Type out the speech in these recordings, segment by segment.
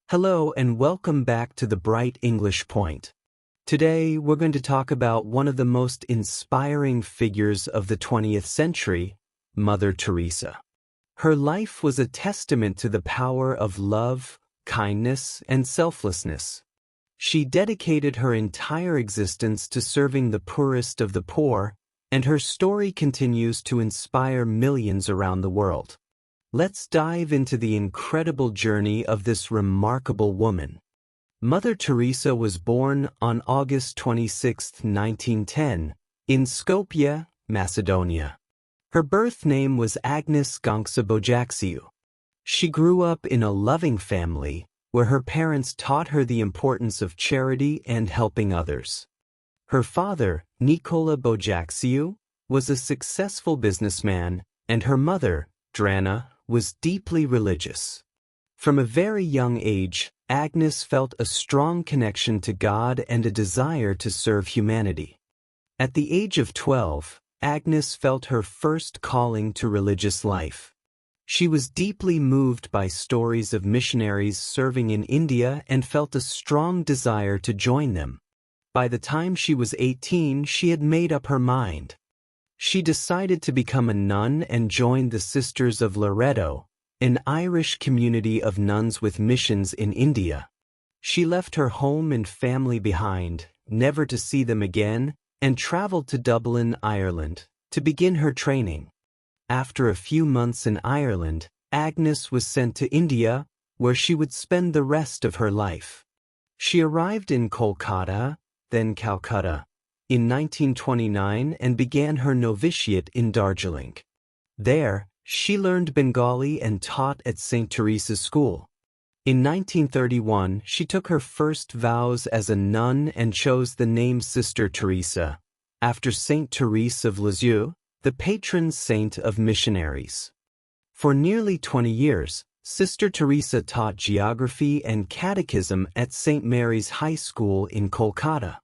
Hello and welcome back to the Bright English Point. Today we're going to talk about one of the most inspiring figures of the 20th century, Mother Teresa. Her life was a testament to the power of love, kindness, and selflessness. She dedicated her entire existence to serving the poorest of the poor, and her story continues to inspire millions around the world. Let's dive into the incredible journey of this remarkable woman. Mother Teresa was born on August 26, 1910, in Skopje, Macedonia. Her birth name was Agnes Bojaxiou. She grew up in a loving family where her parents taught her the importance of charity and helping others. Her father, Nicola Bojaxiou, was a successful businessman, and her mother, Drana, was deeply religious. From a very young age, Agnes felt a strong connection to God and a desire to serve humanity. At the age of 12, Agnes felt her first calling to religious life. She was deeply moved by stories of missionaries serving in India and felt a strong desire to join them. By the time she was 18, she had made up her mind. She decided to become a nun and joined the Sisters of Loreto, an Irish community of nuns with missions in India. She left her home and family behind, never to see them again, and traveled to Dublin, Ireland, to begin her training. After a few months in Ireland, Agnes was sent to India, where she would spend the rest of her life. She arrived in Kolkata, then Calcutta, in 1929 and began her novitiate in Darjeeling. There, she learned Bengali and taught at St. Teresa's School. In 1931, she took her first vows as a nun and chose the name Sister Teresa, after Saint Therese of Lisieux, the patron saint of missionaries. For nearly 20 years, Sister Teresa taught geography and catechism at St. Mary's High School in Kolkata.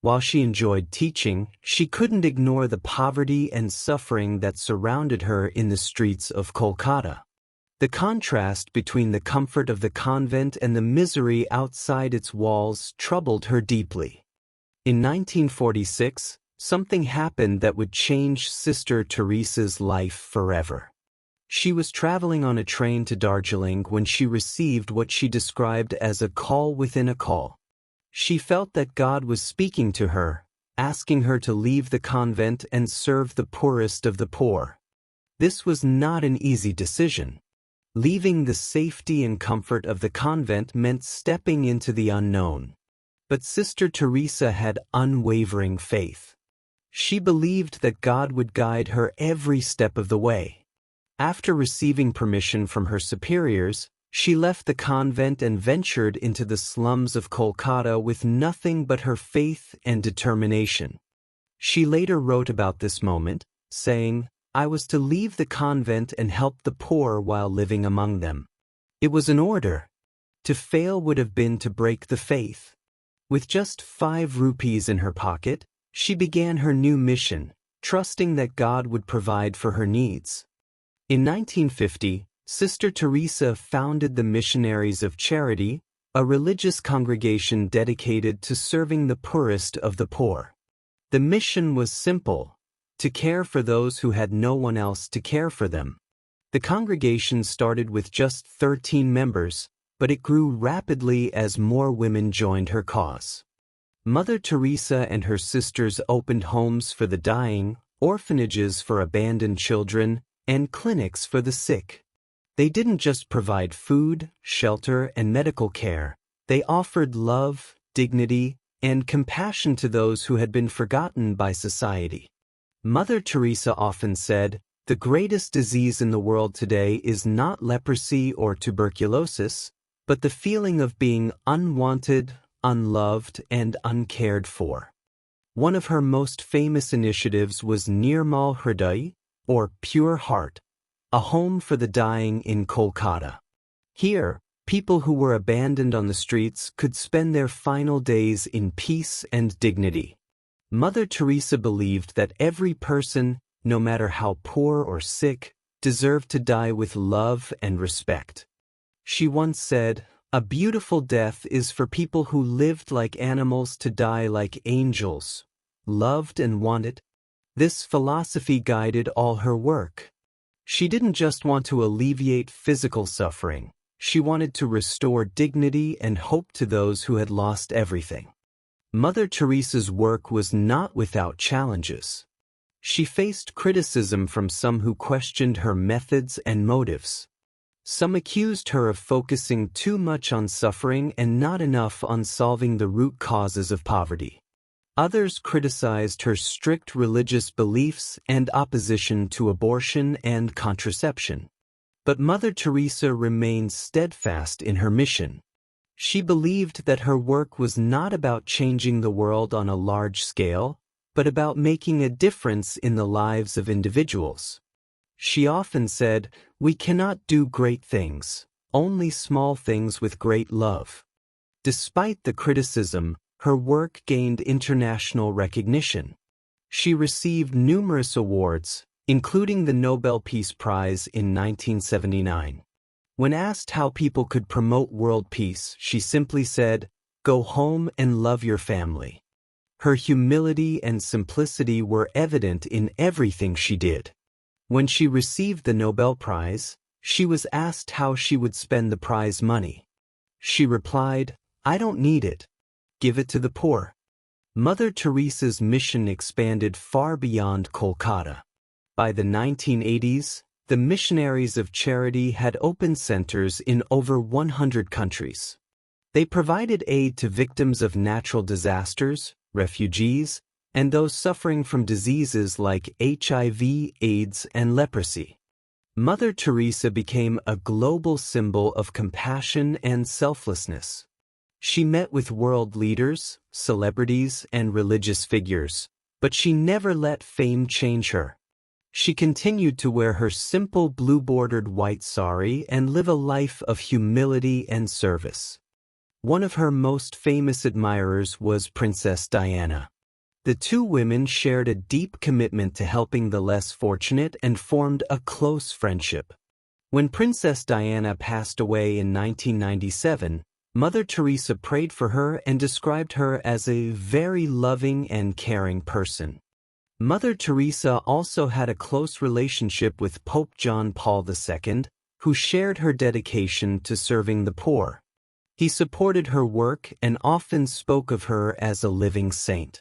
While she enjoyed teaching, she couldn't ignore the poverty and suffering that surrounded her in the streets of Kolkata. The contrast between the comfort of the convent and the misery outside its walls troubled her deeply. In 1946, something happened that would change Sister Teresa's life forever. She was traveling on a train to Darjeeling when she received what she described as a call within a call. She felt that God was speaking to her, asking her to leave the convent and serve the poorest of the poor. This was not an easy decision. Leaving the safety and comfort of the convent meant stepping into the unknown. But Sister Teresa had unwavering faith. She believed that God would guide her every step of the way. After receiving permission from her superiors, she left the convent and ventured into the slums of Kolkata with nothing but her faith and determination. She later wrote about this moment, saying, "I was to leave the convent and help the poor while living among them. It was an order. To fail would have been to break the faith." With just 5 rupees in her pocket, she began her new mission, trusting that God would provide for her needs. In 1950, Sister Teresa founded the Missionaries of Charity, a religious congregation dedicated to serving the poorest of the poor. The mission was simple: to care for those who had no one else to care for them. The congregation started with just 13 members, but it grew rapidly as more women joined her cause. Mother Teresa and her sisters opened homes for the dying, orphanages for abandoned children, and clinics for the sick. They didn't just provide food, shelter, and medical care. They offered love, dignity, and compassion to those who had been forgotten by society. Mother Teresa often said, "The greatest disease in the world today is not leprosy or tuberculosis, but the feeling of being unwanted, unloved, and uncared for." One of her most famous initiatives was Nirmal Hriday, or Pure Heart, a home for the dying in Kolkata. Here, people who were abandoned on the streets could spend their final days in peace and dignity. Mother Teresa believed that every person, no matter how poor or sick, deserved to die with love and respect. She once said, A beautiful death is for people who lived like animals to die like angels, loved and wanted. This philosophy guided all her work. She didn't just want to alleviate physical suffering. She wanted to restore dignity and hope to those who had lost everything. Mother Teresa's work was not without challenges. She faced criticism from some who questioned her methods and motives. Some accused her of focusing too much on suffering and not enough on solving the root causes of poverty. Others criticized her strict religious beliefs and opposition to abortion and contraception. But Mother Teresa remained steadfast in her mission. She believed that her work was not about changing the world on a large scale, but about making a difference in the lives of individuals. She often said, "We cannot do great things, only small things with great love." Despite the criticism, her work gained international recognition. She received numerous awards, including the Nobel Peace Prize in 1979. When asked how people could promote world peace, she simply said, "Go home and love your family." Her humility and simplicity were evident in everything she did. When she received the Nobel Prize, she was asked how she would spend the prize money. She replied, "I don't need it. Give it to the poor." Mother Teresa's mission expanded far beyond Kolkata. By the 1980s, the Missionaries of Charity had opened centers in over 100 countries. They provided aid to victims of natural disasters, refugees, and those suffering from diseases like HIV, AIDS, and leprosy. Mother Teresa became a global symbol of compassion and selflessness. She met with world leaders, celebrities, and religious figures, but she never let fame change her. She continued to wear her simple blue-bordered white sari and live a life of humility and service. One of her most famous admirers was Princess Diana. The two women shared a deep commitment to helping the less fortunate and formed a close friendship. When Princess Diana passed away in 1997, Mother Teresa prayed for her and described her as a very loving and caring person. Mother Teresa also had a close relationship with Pope John Paul II, who shared her dedication to serving the poor. He supported her work and often spoke of her as a living saint.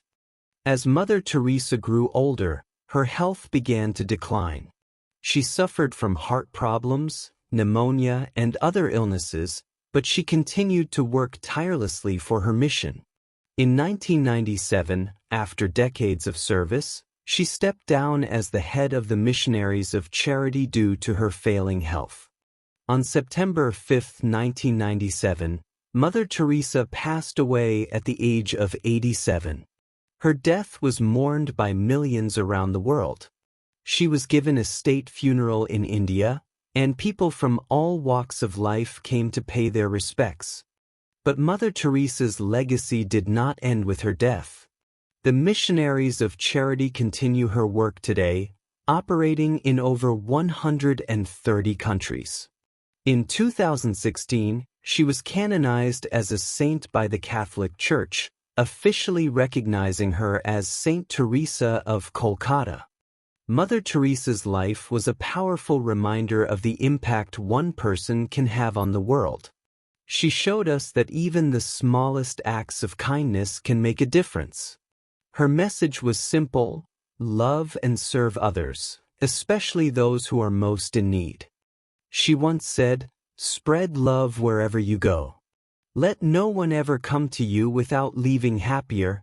As Mother Teresa grew older, her health began to decline. She suffered from heart problems, pneumonia, and other illnesses, but she continued to work tirelessly for her mission. In 1997, after decades of service, she stepped down as the head of the Missionaries of Charity due to her failing health. On September 5, 1997, Mother Teresa passed away at the age of 87. Her death was mourned by millions around the world. She was given a state funeral in India, and people from all walks of life came to pay their respects. But Mother Teresa's legacy did not end with her death. The Missionaries of Charity continue her work today, operating in over 130 countries. In 2016, she was canonized as a saint by the Catholic Church, officially recognizing her as Saint Teresa of Kolkata. Mother Teresa's life was a powerful reminder of the impact one person can have on the world. She showed us that even the smallest acts of kindness can make a difference. Her message was simple: love and serve others, especially those who are most in need. She once said, "Spread love wherever you go. Let no one ever come to you without leaving happier."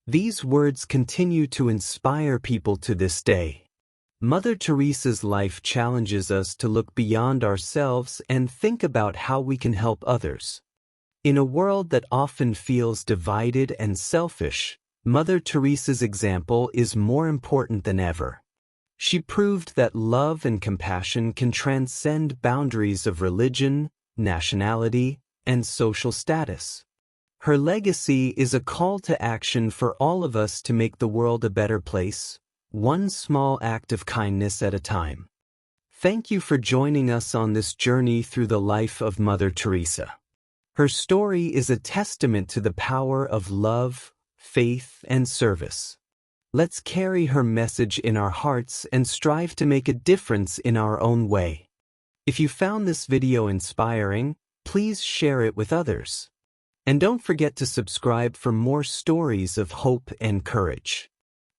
These words continue to inspire people to this day. Mother Teresa's life challenges us to look beyond ourselves and think about how we can help others. In a world that often feels divided and selfish, Mother Teresa's example is more important than ever. She proved that love and compassion can transcend boundaries of religion, nationality, and social status. Her legacy is a call to action for all of us to make the world a better place, one small act of kindness at a time. Thank you for joining us on this journey through the life of Mother Teresa. Her story is a testament to the power of love, faith, and service. Let's carry her message in our hearts and strive to make a difference in our own way. If you found this video inspiring, please share it with others. And don't forget to subscribe for more stories of hope and courage.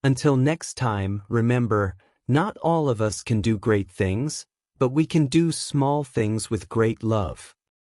Until next time, remember, not all of us can do great things, but we can do small things with great love.